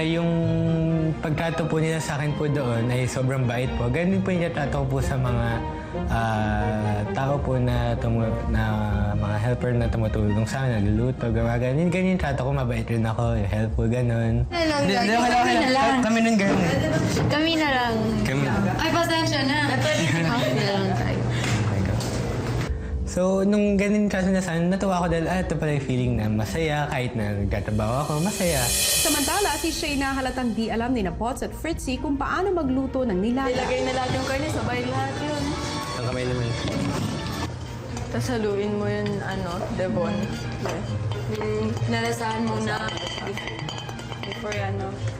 Yung pagtrato po nila sa akin po doon ay sobrang bait po. Ganun po yung trato ko po sa mga tao po na mga helper na tumutulong sa akin, nagluluto, gawa ganun. Ganyan yung trato ko, mabait rin ako, helpful, ganun. Kami na lang. Kami nun ganun. Kami na lang. Ay, pasensya na. Kami na lang tayo. So, nung ganun kaso na sana, natuwa ako dahil ito pala yung feeling na masaya kahit na nagtatrabaho ako, masaya. Samantala, si Shayna halatang di alam ni na Potts at Fritzy kung paano magluto ng nilaga. Ilagay na lahat yung karne, sabay lahat yun. Ang kamay naman. Tapos haluin mo yun, Devon. Nalasahan mo na before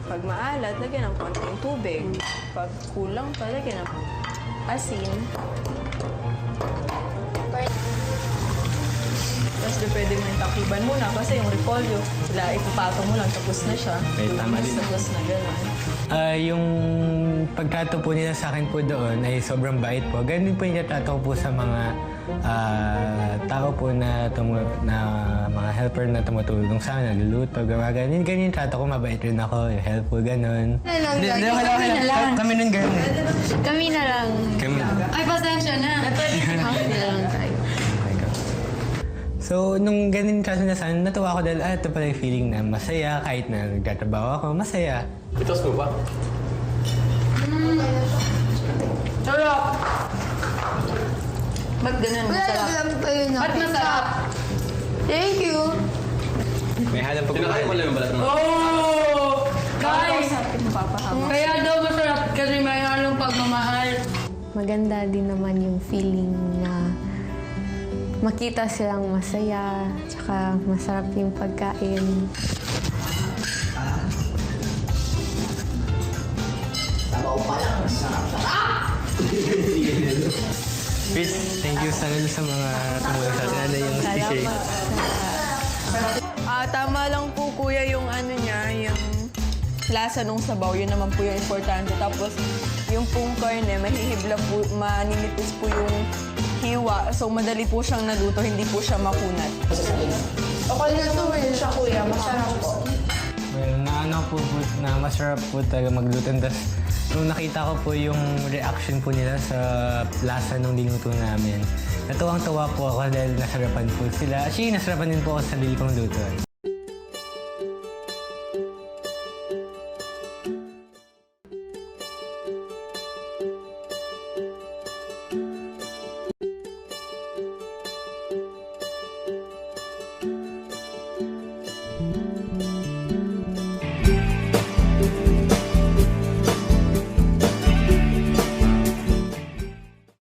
pag maalat, lagyan ng konting tubig. Pag kulang pa, lagyan ng asin. Tapos pwede mo yung takiban muna kasi yung repolyo, ipapato mo lang, tapos na siya. Tama din. Tapos na gano'n. Yung pagtrato po nila sa akin po doon ay sobrang bait po. Ganun po yung trato ko po sa mga tao po na mga helper na tumutulong sa akin, nagluluto, gawa ganun. Ganyan yung trato ko, mabait rin ako, helpful, ganun. Kami na lang. Kami nun ganun. Kami na lang. Ay, pasensya na. Kami na lang tayo. So, nung ganun kaso na sana, natuwa ako dahil ito pala yung feeling na masaya kahit na nagtatrabaho ako, masaya. Pitos mo ba? Sarap! Ba't ganun? Masarap. Ba't masarap? Thank you. May halang Tinakain mo lang yung balat mo. Oh! Guys! Kaya daw masarap kasi may halong pagmamahal. Maganda din naman yung feeling na makita silang masaya, tsaka masarap yung pagkain. Chris, thank you sa mga tumulong sa atin. Ano yung sticker? Tama lang po kuya yung niya, yung lasa nung sabaw, yun naman po yung importante. Tapos yung pong karne, mahihibla po, maninipis po yung hiwa. So madali po siyang naluto, hindi po siya makunat. Okay na to siya kuya, masarap po. Well, na masarap po talaga magluto. Tapos, nung nakita ko po yung reaction po nila sa lasa nung dinuto namin, natuwang-tuwa po ako dahil nasarapan po sila. Actually, nasarapan din po ako sa sarili kong luto.